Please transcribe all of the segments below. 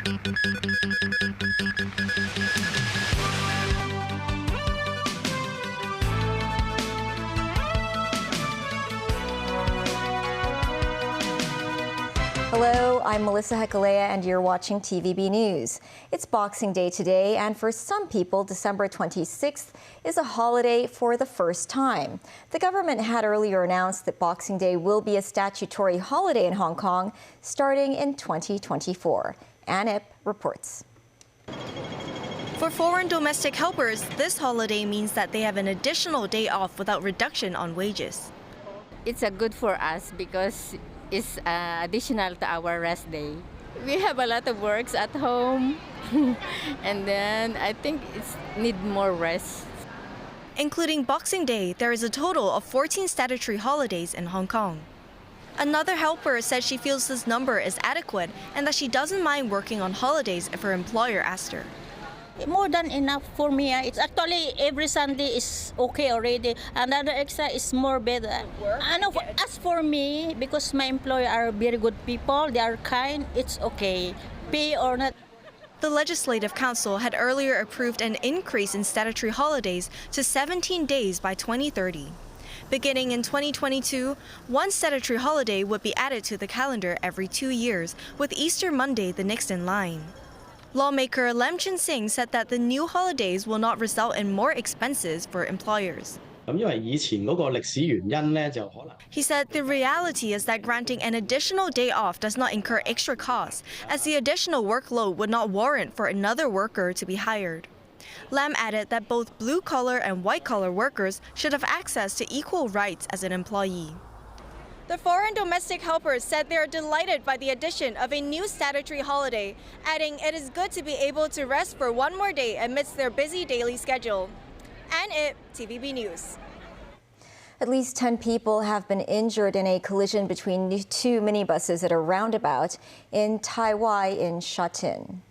Hello, I'm Melissa Hekalea and you're watching TVB News. It's Boxing Day today, and for some people, December 26th is a holiday for the first time. The government had earlier announced that Boxing Day will be a statutory holiday in Hong Kong starting in 2024. Anip reports. For foreign domestic helpers, this holiday means that they have an additional day off without reduction on wages. It's good for us because it's additional to our rest day. We have a lot of works at home and then I think it's need more rest. Including Boxing Day, there is a total of 14 statutory holidays in Hong Kong. Another helper said she feels this number is adequate and that she doesn't mind working on holidays if her employer asked her. More than enough for me. It's actually every Sunday is okay already. Another extra is more better. And as for me, because my employer are very good people, they are kind, it's okay. Pay or not. The Legislative Council had earlier approved an increase in statutory holidays to 17 days by 2030. Beginning in 2022, one statutory holiday would be added to the calendar every 2 years, with Easter Monday the next in line. Lawmaker Lam Chin Sing said that the new holidays will not result in more expenses for employers. He said the reality is that granting an additional day off does not incur extra costs, as the additional workload would not warrant for another worker to be hired. Lam added that both blue-collar and white-collar workers should have access to equal rights as an employee. The foreign domestic helpers said they are delighted by the addition of a new statutory holiday, adding it is good to be able to rest for one more day amidst their busy daily schedule. TVB News. At least 10 people have been injured in a collision between two minibuses at a roundabout in Tai Wai in Sha Tin.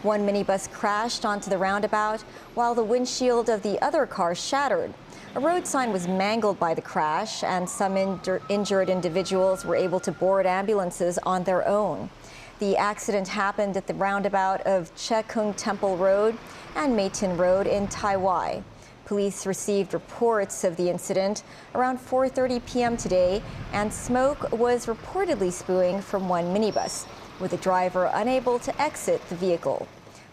One minibus crashed onto the roundabout while the windshield of the other car shattered. A road sign was mangled by the crash, and some injured individuals were able to board ambulances on their own. The accident happened at the roundabout of Che Kung Temple Road and Mei Tin Road in Tai Wai. Police received reports of the incident around 4:30 p.m. today, and smoke was reportedly spewing from one minibus, with the driver unable to exit the vehicle.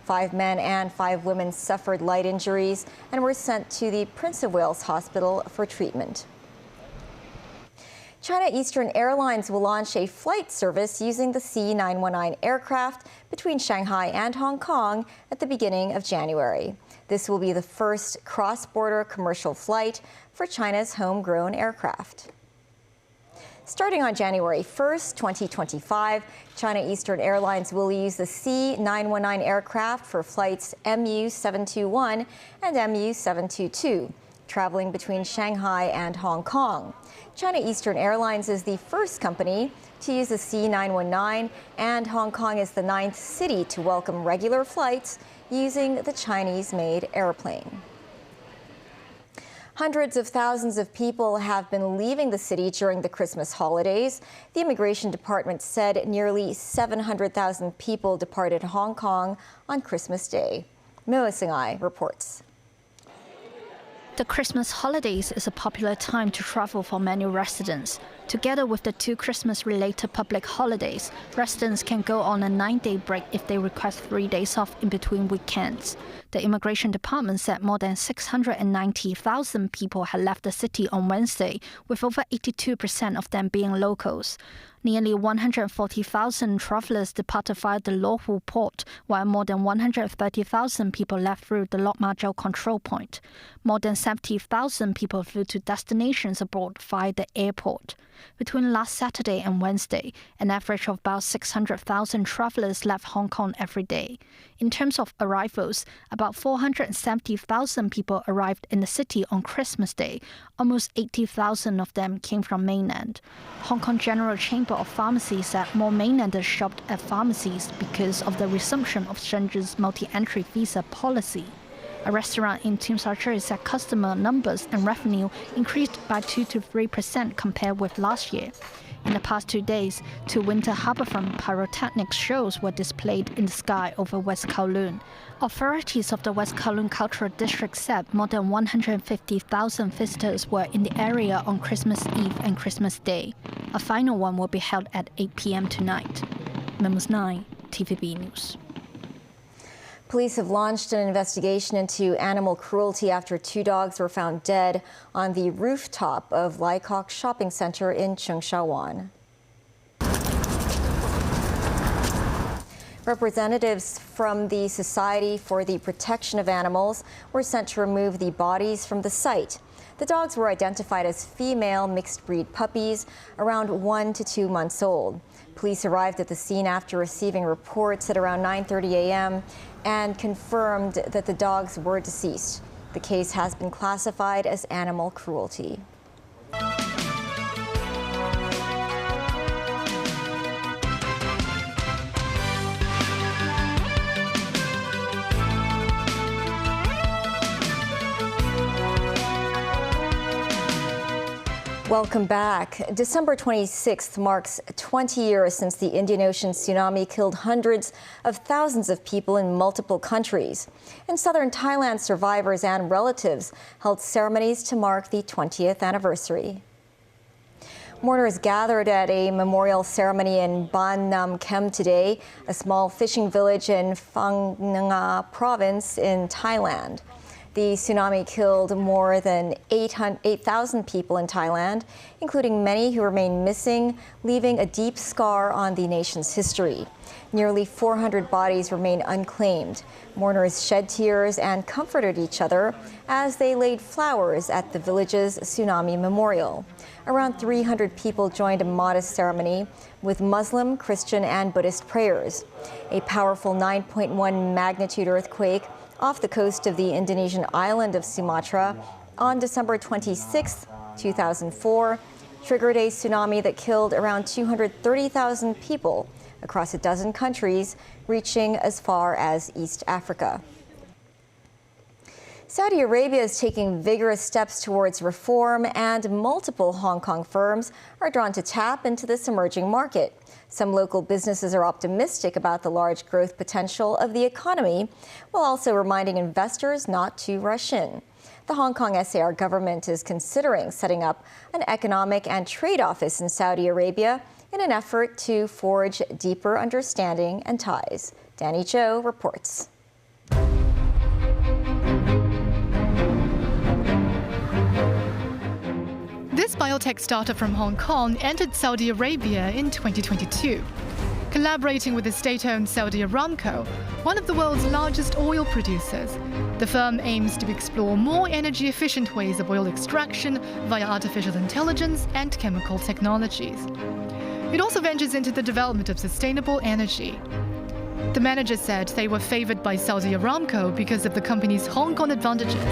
5 men and 5 women suffered light injuries and were sent to the Prince of Wales Hospital for treatment. China Eastern Airlines will launch a flight service using the C919 aircraft between Shanghai and Hong Kong at the beginning of January. This will be the first cross-border commercial flight for China's homegrown aircraft. Starting on January 1st, 2025, China Eastern Airlines will use the C919 aircraft for flights MU721 and MU722, traveling between Shanghai and Hong Kong. China Eastern Airlines is the first company to use the C919, and Hong Kong is the 9th city to welcome regular flights using the Chinese-made airplane. Hundreds of thousands of people have been leaving the city during the Christmas holidays. The Immigration Department said nearly 700,000 people departed Hong Kong on Christmas Day. Mo Singai reports. The Christmas holidays is a popular time to travel for many residents. Together with the 2 Christmas-related public holidays, residents can go on a 9-day break if they request 3 days off in between weekends. The Immigration Department said more than 690,000 people had left the city on Wednesday, with over 82% of them being locals. Nearly 140,000 travelers departed via the Luohu port, while more than 130,000 people left through the Lok Ma Chau control point. More than 70,000 people flew to destinations abroad via the airport. Between last Saturday and Wednesday, an average of about 600,000 travelers left Hong Kong every day. In terms of arrivals, about 470,000 people arrived in the city on Christmas Day. Almost 80,000 of them came from mainland. Hong Kong General Chamber of Pharmacy said more mainlanders shopped at pharmacies because of the resumption of Shenzhen's multi-entry visa policy. A restaurant in Tsim Sha Tsui said customer numbers and revenue increased by 2 to 3% compared with last year. In the past 2 days, 2 winter harbourfront pyrotechnic shows were displayed in the sky over West Kowloon. Authorities of the West Kowloon Cultural District said more than 150,000 visitors were in the area on Christmas Eve and Christmas Day. A final one will be held at 8 p.m. tonight. Minibus 9, TVB News. Police have launched an investigation into animal cruelty after 2 dogs were found dead on the rooftop of Lai Kok Shopping Center in Cheung Sha Wan. Representatives from the Society for the Protection of Animals were sent to remove the bodies from the site. The dogs were identified as female mixed-breed puppies, around 1 to 2 months old. Police arrived at the scene after receiving reports at around 9:30 a.m. and confirmed that the dogs were deceased. The case has been classified as animal cruelty. Welcome back. December 26th marks 20 years since the Indian Ocean tsunami killed hundreds of thousands of people in multiple countries. In southern Thailand, survivors and relatives held ceremonies to mark the 20th anniversary. Mourners gathered at a memorial ceremony in Ban Nam Kem today, a small fishing village in Phang Nga province in Thailand. The tsunami killed more than 8,000 people in Thailand, including many who remain missing, leaving a deep scar on the nation's history. Nearly 400 bodies remain unclaimed. Mourners shed tears and comforted each other as they laid flowers at the village's tsunami memorial. Around 300 people joined a modest ceremony with Muslim, Christian, and Buddhist prayers. A powerful 9.1 magnitude earthquake off the coast of the Indonesian island of Sumatra on December 26, 2004, triggered a tsunami that killed around 230,000 people across a dozen countries, reaching as far as East Africa. Saudi Arabia is taking vigorous steps towards reform, and multiple Hong Kong firms are drawn to tap into this emerging market. Some local businesses are optimistic about the large growth potential of the economy, while also reminding investors not to rush in. The Hong Kong SAR government is considering setting up an economic and trade office in Saudi Arabia in an effort to forge deeper understanding and ties. Danny Zhou reports. This biotech startup from Hong Kong entered Saudi Arabia in 2022. Collaborating with the state-owned Saudi Aramco, one of the world's largest oil producers, the firm aims to explore more energy-efficient ways of oil extraction via artificial intelligence and chemical technologies. It also ventures into the development of sustainable energy. The manager said they were favored by Saudi Aramco because of the company's Hong Kong advantages,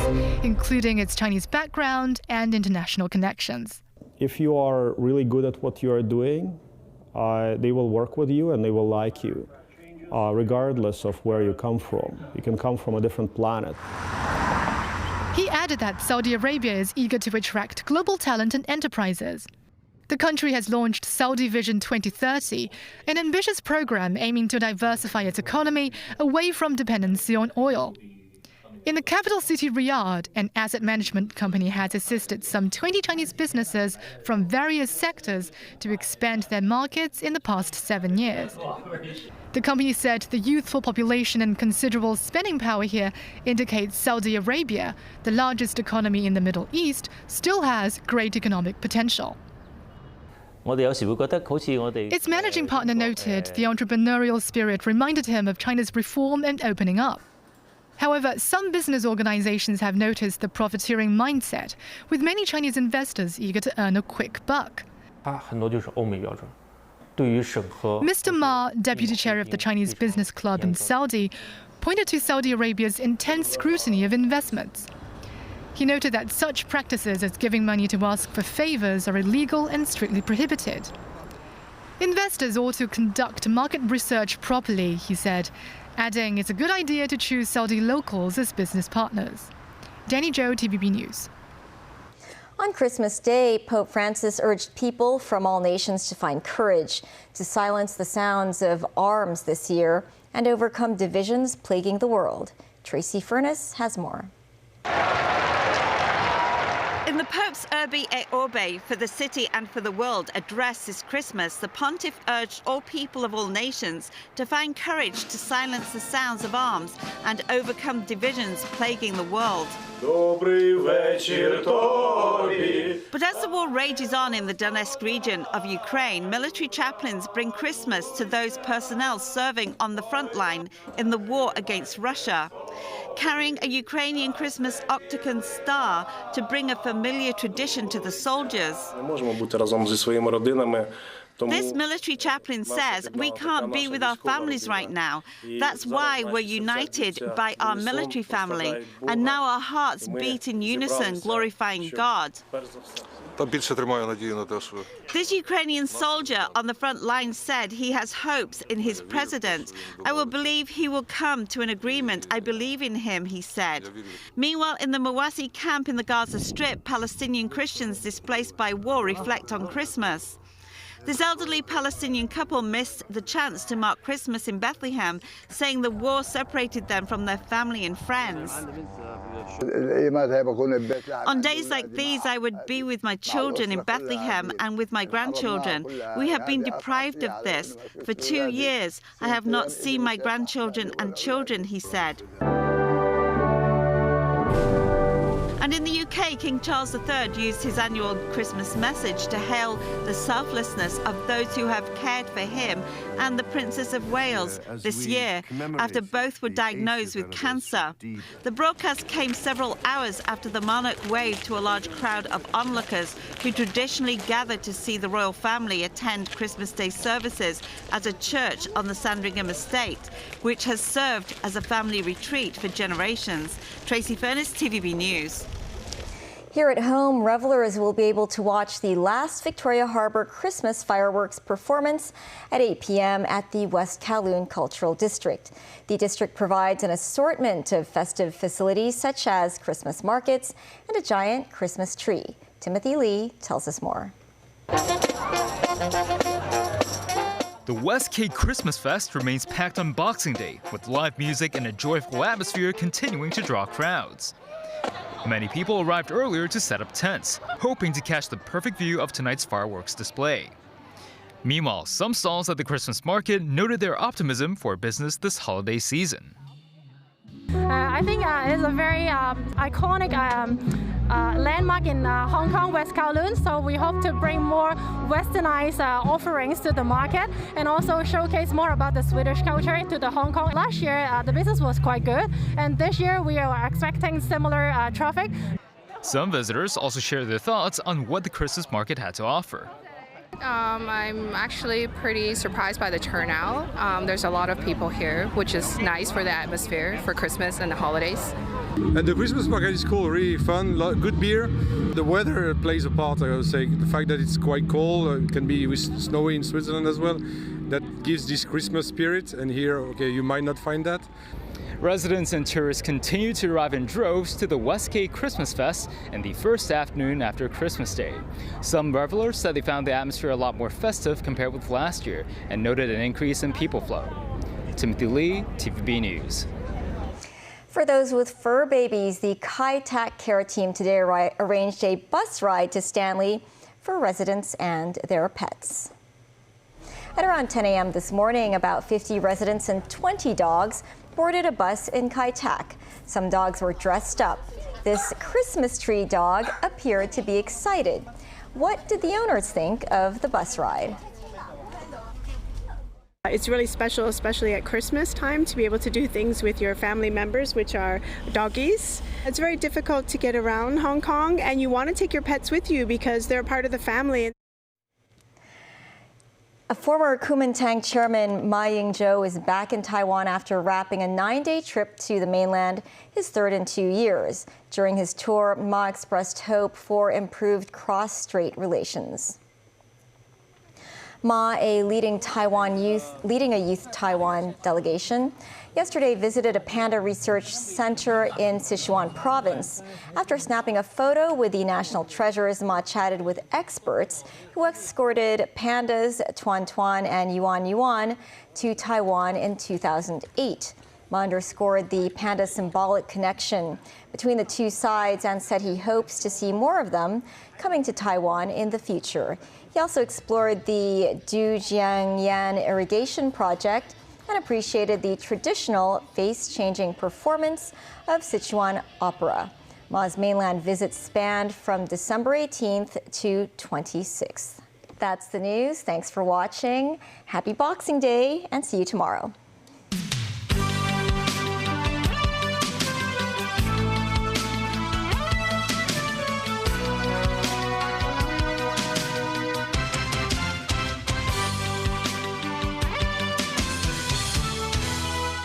including its Chinese background and international connections. If you are really good at what you are doing, they will work with you and they will like you, regardless of where you come from. You can come from a different planet. He added that Saudi Arabia is eager to attract global talent and enterprises. The country has launched Saudi Vision 2030, an ambitious program aiming to diversify its economy away from dependency on oil. In the capital city Riyadh, an asset management company has assisted some 20 Chinese businesses from various sectors to expand their markets in the past 7 years. The company said the youthful population and considerable spending power here indicates Saudi Arabia, the largest economy in the Middle East, still has great economic potential. Its managing partner noted the entrepreneurial spirit reminded him of China's reform and opening up. However, some business organizations have noticed the profiteering mindset, with many Chinese investors eager to earn a quick buck. Mr. Ma, deputy chair of the Chinese Business Club in Saudi, pointed to Saudi Arabia's intense scrutiny of investments. He noted that such practices as giving money to ask for favors are illegal and strictly prohibited. Investors ought to conduct market research properly, he said, adding it's a good idea to choose Saudi locals as business partners. Danny Zhou, TVB News. On Christmas Day, Pope Francis urged people from all nations to find courage to silence the sounds of arms this year and overcome divisions plaguing the world. Tracy Furness has more. In the Pope's Urbi et Orbe for the city and for the world address this Christmas, the pontiff urged all people of all nations to find courage to silence the sounds of arms and overcome divisions plaguing the world. But as the war rages on in the Donetsk region of Ukraine, military chaplains bring Christmas to those personnel serving on the front line in the war against Russia. Carrying a Ukrainian Christmas octagon star to bring a familiar tradition to the soldiers. This military chaplain says we can't be with our families right now. That's why we're united by our military family. And now our hearts beat in unison, glorifying God. This Ukrainian soldier on the front line said he has hopes in his president. I will believe he will come to an agreement. I believe in him, he said. Meanwhile, in the Mawasi camp in the Gaza Strip, Palestinian Christians displaced by war reflect on Christmas. This elderly Palestinian couple missed the chance to mark Christmas in Bethlehem, saying the war separated them from their family and friends. On days like these, I would be with my children in Bethlehem and with my grandchildren. We have been deprived of this. For 2 years, I have not seen my grandchildren and children, he said. And in the UK, King Charles III used his annual Christmas message to hail the selflessness of those who have cared for him and the Princess of Wales this year, after both were diagnosed with cancer. The broadcast came several hours after the monarch waved to a large crowd of onlookers who traditionally gathered to see the royal family attend Christmas Day services at a church on the Sandringham estate, which has served as a family retreat for generations. Tracy Furness, TVB News. Here at home, revelers will be able to watch the last Victoria Harbour Christmas fireworks performance at 8 p.m. at the West Kowloon Cultural District. The district provides an assortment of festive facilities such as Christmas markets and a giant Christmas tree. Timothy Lee tells us more. The West K Christmas Fest remains packed on Boxing Day, with live music and a joyful atmosphere continuing to draw crowds. Many people arrived earlier to set up tents, hoping to catch the perfect view of tonight's fireworks display. Meanwhile, some stalls at the Christmas market noted their optimism for business this holiday season. I think it's a very iconic landmark in Hong Kong, West Kowloon, so we hope to bring more westernized offerings to the market and also showcase more about the Swedish culture to the Hong Kong. Last year, the business was quite good, and this year we are expecting similar traffic. Some visitors also shared their thoughts on what the Christmas market had to offer. I'm actually pretty surprised by the turnout. There's a lot of people here, which is nice for the atmosphere for Christmas and the holidays. And the Christmas market is cool, really fun, good beer. The weather plays a part, I would say. The fact that it's quite cold, it can be snowy in Switzerland as well. That gives this Christmas spirit, and here, okay, you might not find that. Residents and tourists continue to arrive in droves to the West K Christmas Fest in the first afternoon after Christmas Day. Some revelers said they found the atmosphere a lot more festive compared with last year and noted an increase in people flow. Timothy Lee, TVB News. For those with fur babies, the Kai Tak Care team today arranged a bus ride to Stanley for residents and their pets. At around 10 a.m. this morning, about 50 residents and 20 dogs boarded a bus in Kai Tak. Some dogs were dressed up. This Christmas tree dog appeared to be excited. What did the owners think of the bus ride? It's really special, especially at Christmas time, to be able to do things with your family members, which are doggies. It's very difficult to get around Hong Kong, and you want to take your pets with you because they're part of the family. A former Kuomintang chairman Ma Ying-jeou is back in Taiwan after wrapping a 9-day trip to the mainland, his third in 2 years. During his tour, Ma expressed hope for improved cross-strait relations. Ma, leading a youth Taiwan delegation, yesterday visited a panda research center in Sichuan province. After snapping a photo with the national treasures, Ma chatted with experts who escorted pandas Tuan Tuan and Yuan Yuan to Taiwan in 2008. Ma underscored the panda symbolic connection between the two sides and said he hopes to see more of them coming to Taiwan in the future. He also explored the Dujiangyan irrigation project and appreciated the traditional face-changing performance of Sichuan opera. Ma's mainland visit spanned from December 18th to 26th. That's the news. Thanks for watching. Happy Boxing Day, and see you tomorrow.